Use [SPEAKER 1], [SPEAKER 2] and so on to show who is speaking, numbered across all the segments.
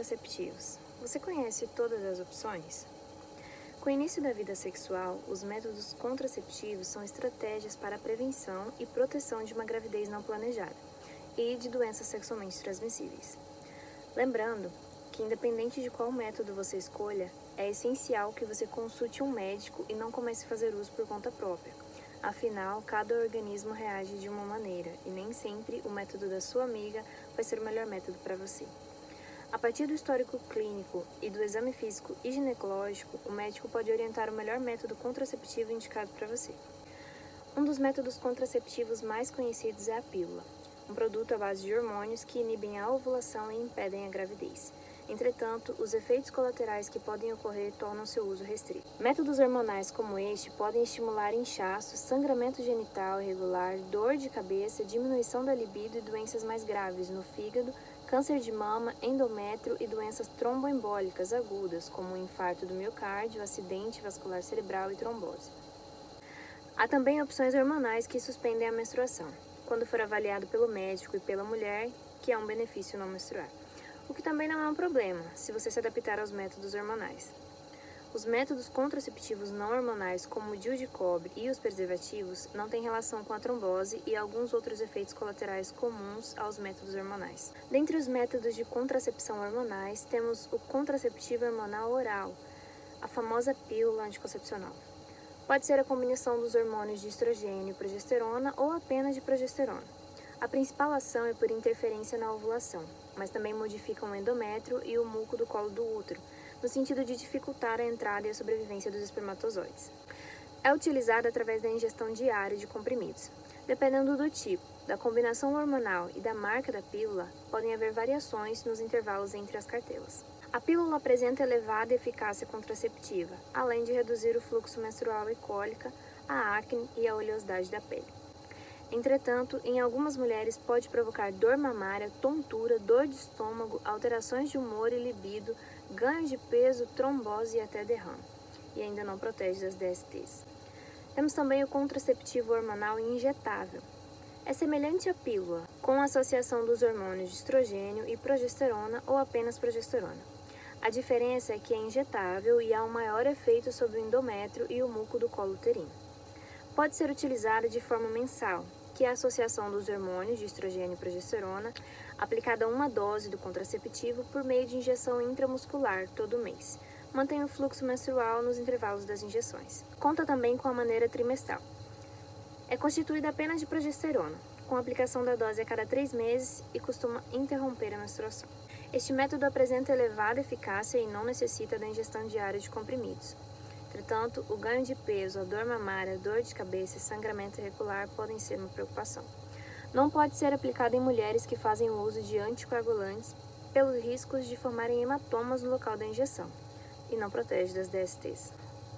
[SPEAKER 1] contraceptivos. Você conhece todas as opções? Com o início da vida sexual, os métodos contraceptivos são estratégias para a prevenção e proteção de uma gravidez não planejada e de doenças sexualmente transmissíveis. Lembrando que, independente de qual método você escolha, é essencial que você consulte um médico e não comece a fazer uso por conta própria. Afinal, cada organismo reage de uma maneira e nem sempre o método da sua amiga vai ser o melhor método para você. A partir do histórico clínico e do exame físico e ginecológico, o médico pode orientar o melhor método contraceptivo indicado para você. Um dos métodos contraceptivos mais conhecidos é a pílula, um produto à base de hormônios que inibem a ovulação e impedem a gravidez. Entretanto, os efeitos colaterais que podem ocorrer tornam seu uso restrito. Métodos hormonais como este podem estimular inchaço, sangramento genital irregular, dor de cabeça, diminuição da libido e doenças mais graves no fígado, câncer de mama, endométrio e doenças tromboembólicas agudas, como o infarto do miocárdio, acidente vascular cerebral e trombose. Há também opções hormonais que suspendem a menstruação, quando for avaliado pelo médico e pela mulher, que é um benefício não menstruar. O que também não é um problema, se você se adaptar aos métodos hormonais. Os métodos contraceptivos não hormonais, como o DIU de cobre e os preservativos, não têm relação com a trombose e alguns outros efeitos colaterais comuns aos métodos hormonais. Dentre os métodos de contracepção hormonais, temos o contraceptivo hormonal oral, a famosa pílula anticoncepcional. Pode ser a combinação dos hormônios de estrogênio e progesterona ou apenas de progesterona. A principal ação é por interferência na ovulação, mas também modificam o endométrio e o muco do colo do útero, no sentido de dificultar a entrada e a sobrevivência dos espermatozoides. É utilizada através da ingestão diária de comprimidos. Dependendo do tipo, da combinação hormonal e da marca da pílula, podem haver variações nos intervalos entre as cartelas. A pílula apresenta elevada eficácia contraceptiva, além de reduzir o fluxo menstrual e cólica, a acne e a oleosidade da pele. Entretanto, em algumas mulheres pode provocar dor mamária, tontura, dor de estômago, alterações de humor e libido, ganho de peso, trombose e até derrame, e ainda não protege das DSTs. Temos também o contraceptivo hormonal injetável. É semelhante à pílula, com associação dos hormônios de estrogênio e progesterona ou apenas progesterona. A diferença é que é injetável e há um maior efeito sobre o endométrio e o muco do colo uterino. Pode ser utilizada de forma mensal, que é a associação dos hormônios de estrogênio e progesterona, aplicada uma dose do contraceptivo por meio de injeção intramuscular todo mês. Mantém o fluxo menstrual nos intervalos das injeções. Conta também com a maneira trimestral. É constituída apenas de progesterona, com aplicação da dose a cada 3 meses e costuma interromper a menstruação. Este método apresenta elevada eficácia e não necessita da ingestão diária de comprimidos. Entretanto, o ganho de peso, a dor mamária, dor de cabeça e sangramento irregular podem ser uma preocupação. Não pode ser aplicado em mulheres que fazem o uso de anticoagulantes pelos riscos de formarem hematomas no local da injeção e não protege das DSTs.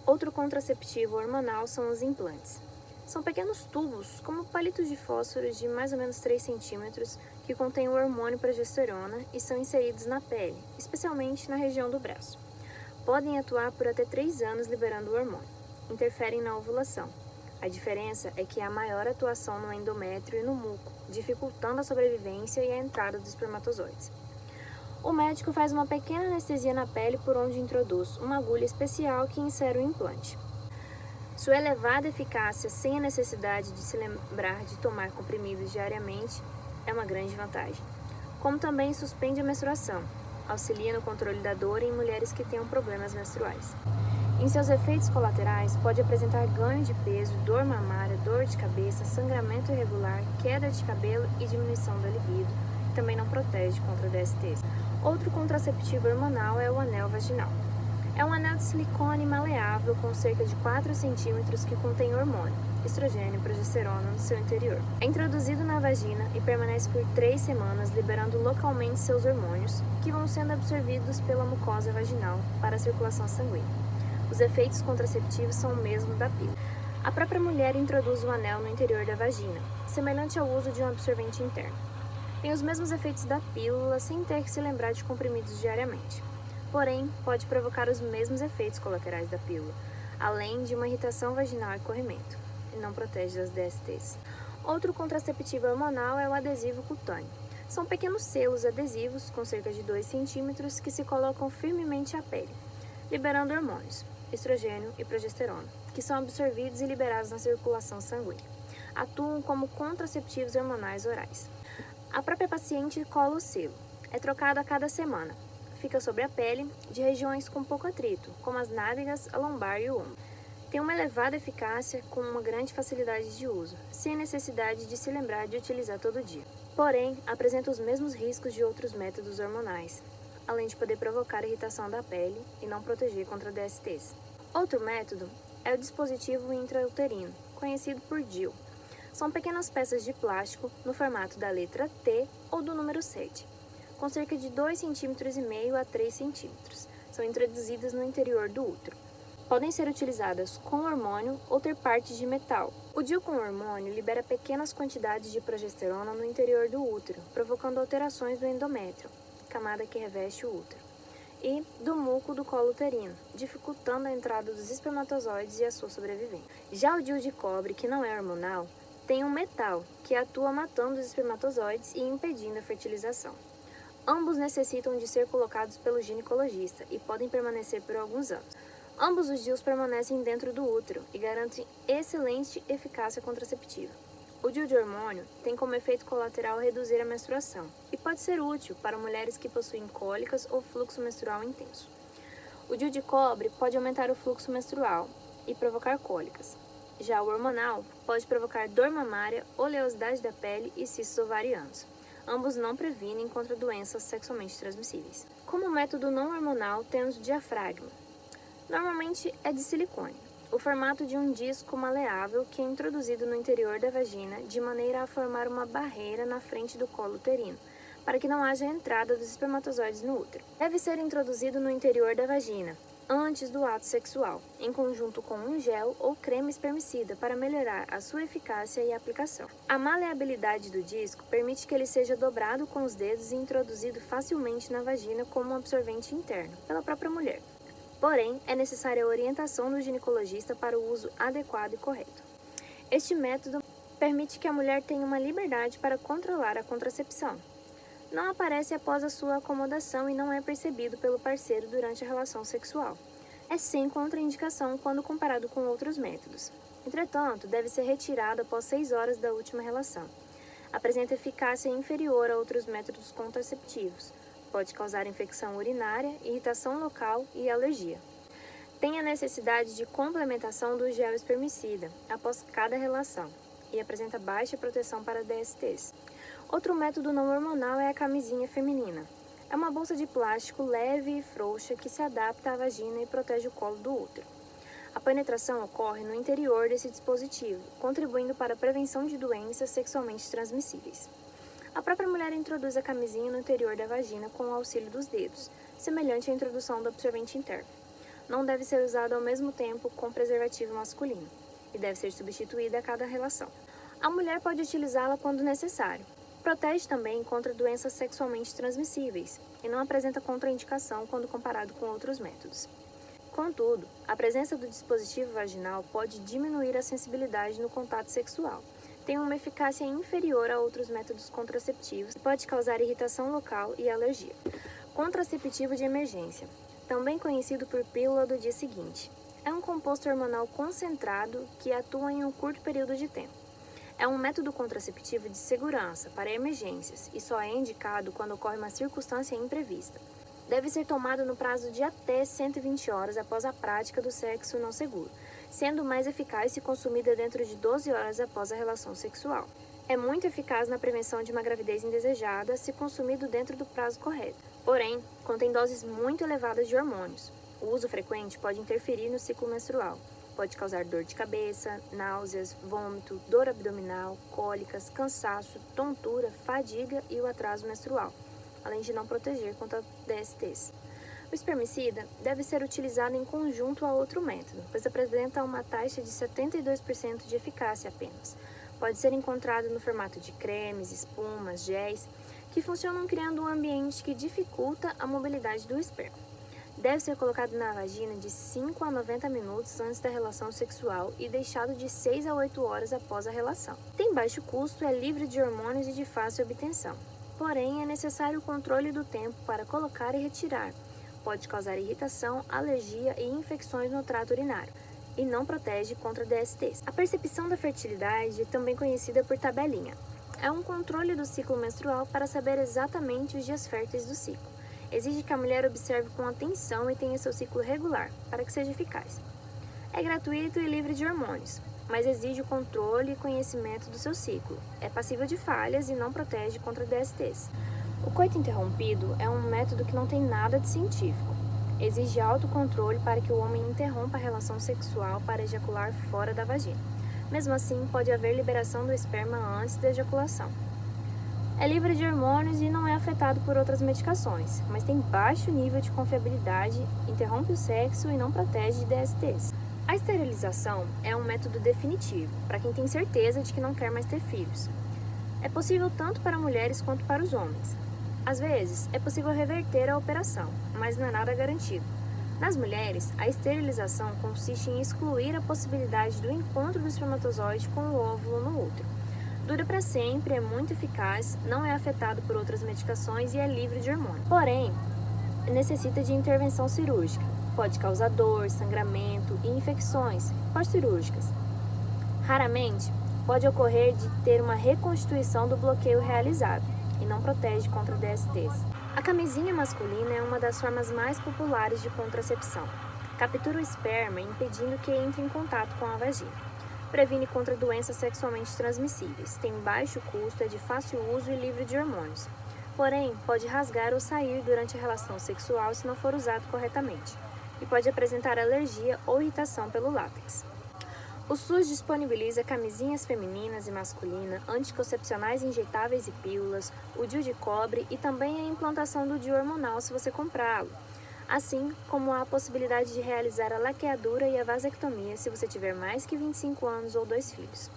[SPEAKER 1] Outro contraceptivo hormonal são os implantes. São pequenos tubos, como palitos de fósforo de mais ou menos 3 centímetros, que contêm o hormônio progesterona e são inseridos na pele, especialmente na região do braço. Podem atuar por até 3 anos liberando o hormônio. Interferem na ovulação. A diferença é que há maior atuação no endométrio e no muco, dificultando a sobrevivência e a entrada dos espermatozoides. O médico faz uma pequena anestesia na pele por onde introduz uma agulha especial que insere o implante. Sua elevada eficácia sem a necessidade de se lembrar de tomar comprimidos diariamente é uma grande vantagem. Como também suspende a menstruação, auxilia no controle da dor em mulheres que tenham problemas menstruais. Em seus efeitos colaterais, pode apresentar ganho de peso, dor mamária, dor de cabeça, sangramento irregular, queda de cabelo e diminuição da libido, e também não protege contra DSTs. Outro contraceptivo hormonal é o anel vaginal. É um anel de silicone maleável com cerca de 4 centímetros que contém hormônio, estrogênio e progesterona no seu interior. É introduzido na vagina e permanece por 3 semanas liberando localmente seus hormônios, que vão sendo absorvidos pela mucosa vaginal para a circulação sanguínea. Os efeitos contraceptivos são o mesmo da pílula. A própria mulher introduz o anel no interior da vagina, semelhante ao uso de um absorvente interno. Tem os mesmos efeitos da pílula sem ter que se lembrar de comprimidos diariamente. Porém, pode provocar os mesmos efeitos colaterais da pílula, além de uma irritação vaginal e corrimento, e não protege das DSTs. Outro contraceptivo hormonal é o adesivo cutâneo. São pequenos selos adesivos com cerca de 2 centímetros que se colocam firmemente à pele, liberando hormônios, estrogênio e progesterona, que são absorvidos e liberados na circulação sanguínea. Atuam como contraceptivos hormonais orais. A própria paciente cola o selo. É trocado a cada semana. Fica sobre a pele de regiões com pouco atrito, como as nádegas, a lombar e o ombro. Tem uma elevada eficácia com uma grande facilidade de uso, sem necessidade de se lembrar de utilizar todo dia. Porém, apresenta os mesmos riscos de outros métodos hormonais, além de poder provocar irritação da pele e não proteger contra DSTs. Outro método é o dispositivo intrauterino, conhecido por DIU. São pequenas peças de plástico no formato da letra T ou do número 7, com cerca de 2,5 cm a 3 cm. São introduzidas no interior do útero. Podem ser utilizadas com hormônio ou ter partes de metal. O DIU com hormônio libera pequenas quantidades de progesterona no interior do útero, provocando alterações do endométrio, camada que reveste o útero, e do muco do colo uterino, dificultando a entrada dos espermatozoides e a sua sobrevivência. Já o DIU de cobre, que não é hormonal, tem um metal que atua matando os espermatozoides e impedindo a fertilização. Ambos necessitam de ser colocados pelo ginecologista e podem permanecer por alguns anos. Ambos os DIUs permanecem dentro do útero e garantem excelente eficácia contraceptiva. O DIU de hormônio tem como efeito colateral reduzir a menstruação e pode ser útil para mulheres que possuem cólicas ou fluxo menstrual intenso. O DIU de cobre pode aumentar o fluxo menstrual e provocar cólicas. Já o hormonal pode provocar dor mamária, oleosidade da pele e cistos ovarianos. Ambos não previnem contra doenças sexualmente transmissíveis. Como método não hormonal, temos o diafragma. Normalmente é de silicone, o formato de um disco maleável que é introduzido no interior da vagina de maneira a formar uma barreira na frente do colo uterino, para que não haja entrada dos espermatozoides no útero. Deve ser introduzido no interior da vagina, antes do ato sexual, em conjunto com um gel ou creme espermicida para melhorar a sua eficácia e aplicação. A maleabilidade do disco permite que ele seja dobrado com os dedos e introduzido facilmente na vagina como um absorvente interno, pela própria mulher. Porém, é necessária a orientação do ginecologista para o uso adequado e correto. Este método permite que a mulher tenha uma liberdade para controlar a contracepção. Não aparece após a sua acomodação e não é percebido pelo parceiro durante a relação sexual. É sem contraindicação quando comparado com outros métodos. Entretanto, deve ser retirado após 6 horas da última relação. Apresenta eficácia inferior a outros métodos contraceptivos. Pode causar infecção urinária, irritação local e alergia. Tem a necessidade de complementação do gel espermicida após cada relação e apresenta baixa proteção para DSTs. Outro método não hormonal é a camisinha feminina. É uma bolsa de plástico leve e frouxa que se adapta à vagina e protege o colo do útero. A penetração ocorre no interior desse dispositivo, contribuindo para a prevenção de doenças sexualmente transmissíveis. A própria mulher introduz a camisinha no interior da vagina com o auxílio dos dedos, semelhante à introdução do absorvente interno. Não deve ser usado ao mesmo tempo com preservativo masculino e deve ser substituída a cada relação. A mulher pode utilizá-la quando necessário. Protege também contra doenças sexualmente transmissíveis e não apresenta contraindicação quando comparado com outros métodos. Contudo, a presença do dispositivo vaginal pode diminuir a sensibilidade no contato sexual. Tem uma eficácia inferior a outros métodos contraceptivos e pode causar irritação local e alergia. Contraceptivo de emergência, também conhecido por pílula do dia seguinte. É um composto hormonal concentrado que atua em um curto período de tempo. É um método contraceptivo de segurança para emergências e só é indicado quando ocorre uma circunstância imprevista. Deve ser tomado no prazo de até 120 horas após a prática do sexo não seguro, sendo mais eficaz se consumida dentro de 12 horas após a relação sexual. É muito eficaz na prevenção de uma gravidez indesejada se consumido dentro do prazo correto. Porém, contém doses muito elevadas de hormônios. O uso frequente pode interferir no ciclo menstrual. Pode causar dor de cabeça, náuseas, vômito, dor abdominal, cólicas, cansaço, tontura, fadiga e o atraso menstrual, além de não proteger contra DSTs. O espermicida deve ser utilizado em conjunto a outro método, pois apresenta uma taxa de 72% de eficácia apenas. Pode ser encontrado no formato de cremes, espumas, géis, que funcionam criando um ambiente que dificulta a mobilidade do esperma. Deve ser colocado na vagina de 5 a 90 minutos antes da relação sexual e deixado de 6 a 8 horas após a relação. Tem baixo custo, é livre de hormônios e de fácil obtenção. porém é necessário o controle do tempo para colocar e retirar. Pode causar irritação, alergia e infecções no trato urinário, e não protege contra DSTs. A percepção da fertilidade, também conhecida por tabelinha, é um controle do ciclo menstrual para saber exatamente os dias férteis do ciclo. Exige que a mulher observe com atenção e tenha seu ciclo regular, para que seja eficaz. É gratuito e livre de hormônios, mas exige o controle e conhecimento do seu ciclo. É passível de falhas e não protege contra DSTs. O coito interrompido é um método que não tem nada de científico. Exige autocontrole para que o homem interrompa a relação sexual para ejacular fora da vagina. Mesmo assim, pode haver liberação do esperma antes da ejaculação. É livre de hormônios e não é afetado por outras medicações, mas tem baixo nível de confiabilidade, interrompe o sexo e não protege de DSTs. A esterilização é um método definitivo para quem tem certeza de que não quer mais ter filhos. É possível tanto para mulheres quanto para os homens. Às vezes, é possível reverter a operação, mas não é nada garantido. Nas mulheres, a esterilização consiste em excluir a possibilidade do encontro do espermatozoide com o óvulo no útero. Dura para sempre, é muito eficaz, não é afetado por outras medicações e é livre de hormônio. Porém, necessita de intervenção cirúrgica. Pode causar dor, sangramento e infecções pós-cirúrgicas. Raramente, pode ocorrer de ter uma reconstituição do bloqueio realizado e não protege contra DSTs. A camisinha masculina é uma das formas mais populares de contracepção. Captura o esperma impedindo que entre em contato com a vagina. Previne contra doenças sexualmente transmissíveis, tem baixo custo, é de fácil uso e livre de hormônios. Porém, pode rasgar ou sair durante a relação sexual se não for usado corretamente, e pode apresentar alergia ou irritação pelo látex. O SUS disponibiliza camisinhas femininas e masculinas, anticoncepcionais injetáveis e pílulas, o DIU de cobre e também a implantação do DIU hormonal se você comprá-lo, assim como a possibilidade de realizar a laqueadura e a vasectomia se você tiver mais que 25 anos ou 2 filhos.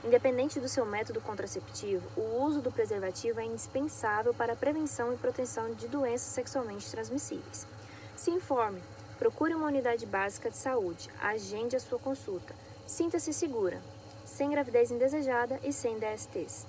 [SPEAKER 1] Independente do seu método contraceptivo, o uso do preservativo é indispensável para a prevenção e proteção de doenças sexualmente transmissíveis. Se informe. Procure uma unidade básica de saúde, agende a sua consulta, sinta-se segura, sem gravidez indesejada e sem DSTs.